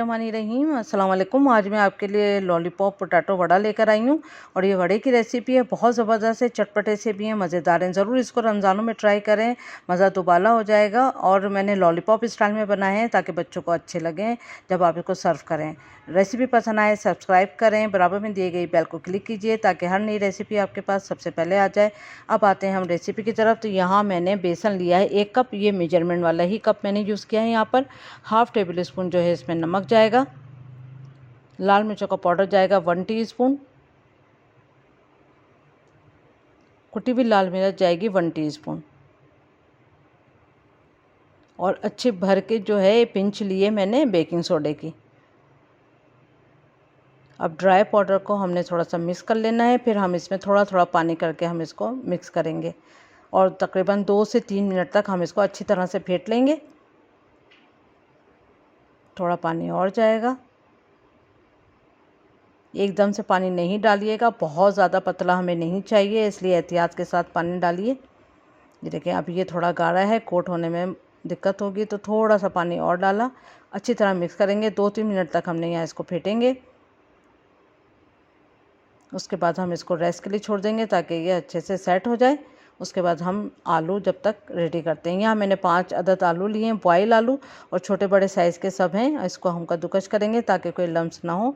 बिस्मिल्लाहिर्रहमानिर्रहीम। अस्सलाम वालेकुम। आज मैं आपके लिए लॉलीपॉप पोटैटो वड़ा लेकर आई हूँ और ये वड़े की रेसिपी है। बहुत ज़बरदस्त है, चटपटे से भी हैं, मज़ेदार हैं। ज़रूर इसको रमज़ानों में ट्राई करें, मज़ा दुबाला हो जाएगा। और मैंने लॉलीपॉप स्टाइल में बनाए हैं ताकि बच्चों को अच्छे लगें जब आप इसको सर्व करें। रेसिपी पसंद आए सब्सक्राइब करें, बराबर में दिए गई बेल को क्लिक कीजिए ताकि हर नई रेसिपी आपके पास सबसे पहले आ जाए। अब आते हैं हम रेसिपी की तरफ। तो यहाँ मैंने बेसन लिया है 1 कप, ये मेजरमेंट वाला ही कप मैंने यूज़ किया है। यहाँ पर हाफ़ टेबल स्पून जो है इसमें नमक जाएगा, लाल मिर्चों का पाउडर जाएगा 1 टीस्पून, कुटी हुई लाल मिर्च जाएगी 1 टीस्पून, और अच्छे भर के जो है पिंच लिए मैंने बेकिंग सोडे की। अब ड्राई पाउडर को हमने थोड़ा सा मिक्स कर लेना है, फिर हम इसमें थोड़ा थोड़ा पानी करके हम इसको मिक्स करेंगे और तकरीबन 2 से 3 मिनट तक हम इसको अच्छी तरह से फेंट लेंगे। थोड़ा पानी और जाएगा, एकदम से पानी नहीं डालिएगा, बहुत ज़्यादा पतला हमें नहीं चाहिए, इसलिए एहतियात के साथ पानी डालिए। ये देखिए अब ये थोड़ा गाढ़ा है, कोट होने में दिक्कत होगी, तो थोड़ा सा पानी और डाला। अच्छी तरह मिक्स करेंगे, 2-3 मिनट तक हमने यहाँ इसको फेंटेंगे। उसके बाद हम इसको रेस्ट के लिए छोड़ देंगे ताकि ये अच्छे से सेट हो जाए। उसके बाद हम आलू जब तक रेडी करते हैं। यहाँ मैंने 5 अदद आलू लिए हैं, बॉयल आलू, और छोटे बड़े साइज़ के सब हैं। इसको हम कद्दूकस करेंगे ताकि कोई लम्स ना हो।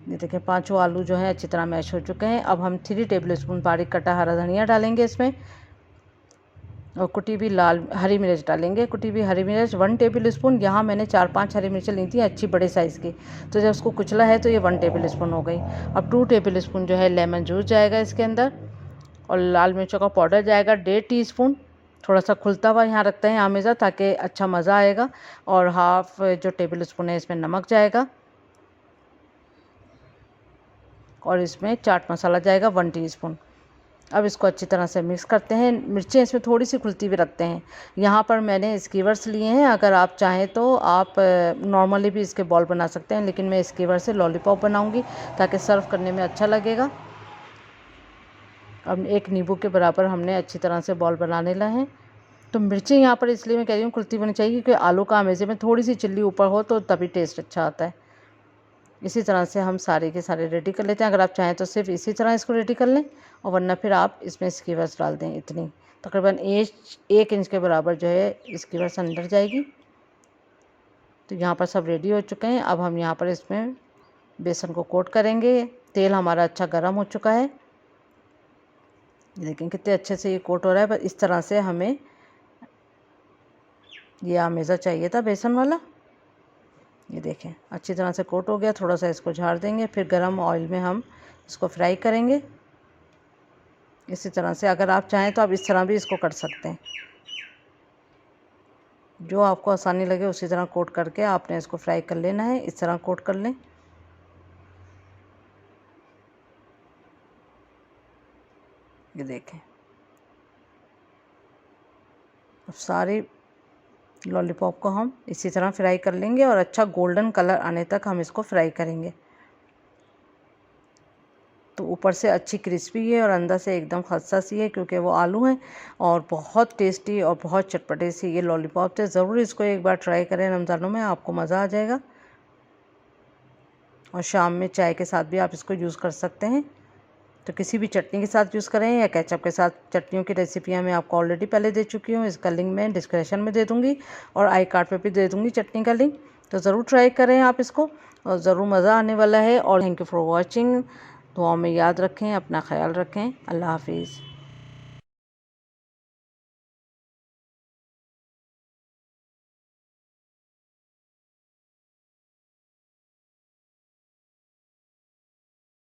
ये देखिए 5 आलू जो हैं अच्छी तरह मैश हो चुके हैं। अब हम 3 टेबल स्पून बारीक कटा हरा धनिया डालेंगे इसमें, और कुटी हुई हरी मिर्च डालेंगे। कुटी हुई हरी मिर्च 1 टेबल स्पून। यहाँ मैंने 4-5 हरी मिर्च ली थी अच्छी बड़े साइज़ की, तो जब उसको कुचला है तो ये 1 टेबल स्पून हो गई। अब 2 टेबल स्पून जो है लेमन जूस जाएगा इसके अंदर, और लाल मिर्चों का पाउडर जाएगा 1.5 टीस्पून। थोड़ा सा खुलता हुआ यहाँ रखते हैं हमेशा ताकि अच्छा मज़ा आएगा। और हाफ़ जो टेबल स्पून है इसमें नमक जाएगा, और इसमें चाट मसाला जाएगा 1 टीस्पून। अब इसको अच्छी तरह से मिक्स करते हैं। मिर्चें इसमें थोड़ी सी खुलती हुई रखते हैं। यहाँ पर मैंने स्कीवर्स लिए हैं, अगर आप चाहें तो आप नॉर्मली भी इसके बॉल बना सकते हैं, लेकिन मैं स्कीवर से लॉलीपॉप बनाऊंगी ताकि सर्व करने में अच्छा लगेगा। अब 1 नींबू के बराबर हमने अच्छी तरह से बॉल बना लेना है। तो मिर्चें यहाँ पर इसलिए मैं कह रही हूँ खुलती होनी चाहिए क्योंकि आलू का हमेशा में थोड़ी सी चिल्ली ऊपर हो तो तभी टेस्ट अच्छा आता है। इसी तरह से हम सारे के सारे रेडी कर लेते हैं। अगर आप चाहें तो सिर्फ इसी तरह इसको रेडी कर लें, और वरना फिर आप इसमें स्कीवर्स डाल दें। इतनी तकरीबन 1 इंच के बराबर जो है स्कीवर्स अंदर जाएगी। तो यहाँ पर सब रेडी हो चुके हैं। अब हम यहाँ पर इसमें बेसन को कोट करेंगे। तेल हमारा अच्छा गर्म हो चुका है, लेकिन कितने अच्छे से ये कोट हो रहा है। बस इस तरह से हमें ये आमेज़ा चाहिए था बेसन वाला। ये देखें अच्छी तरह से कोट हो गया। थोड़ा सा इसको झाड़ देंगे, फिर गरम ऑयल में हम इसको फ्राई करेंगे इसी तरह से। अगर आप चाहें तो आप इस तरह भी इसको कर सकते हैं, जो आपको आसानी लगे उसी तरह कोट करके आपने इसको फ्राई कर लेना है। इस तरह कोट कर लें। ये देखें अब सारी लॉलीपॉप को हम इसी तरह फ्राई कर लेंगे और अच्छा गोल्डन कलर आने तक हम इसको फ्राई करेंगे। तो ऊपर से अच्छी क्रिस्पी है और अंदर से एकदम खस्ता सी है क्योंकि वो आलू हैं, और बहुत टेस्टी और बहुत चटपटे सी ये लॉलीपॉप थे। ज़रूर इसको एक बार ट्राई करें रमज़ानों में, आपको मज़ा आ जाएगा। और शाम में चाय के साथ भी आप इसको यूज़ कर सकते हैं। तो किसी भी चटनी के साथ यूज़ करें या केचप के साथ। चटनियों की रेसिपियाँ मैं आपको ऑलरेडी पहले दे चुकी हूँ, इसका लिंक मैं डिस्क्रिप्शन में दे दूँगी और आई कार्ड पे भी दे दूँगी चटनी का लिंक। तो ज़रूर ट्राई करें आप इसको, और ज़रूर मज़ा आने वाला है। और थैंक यू फॉर वॉचिंग। दुआओं में याद रखें, अपना ख्याल रखें। अल्लाह हाफिज़।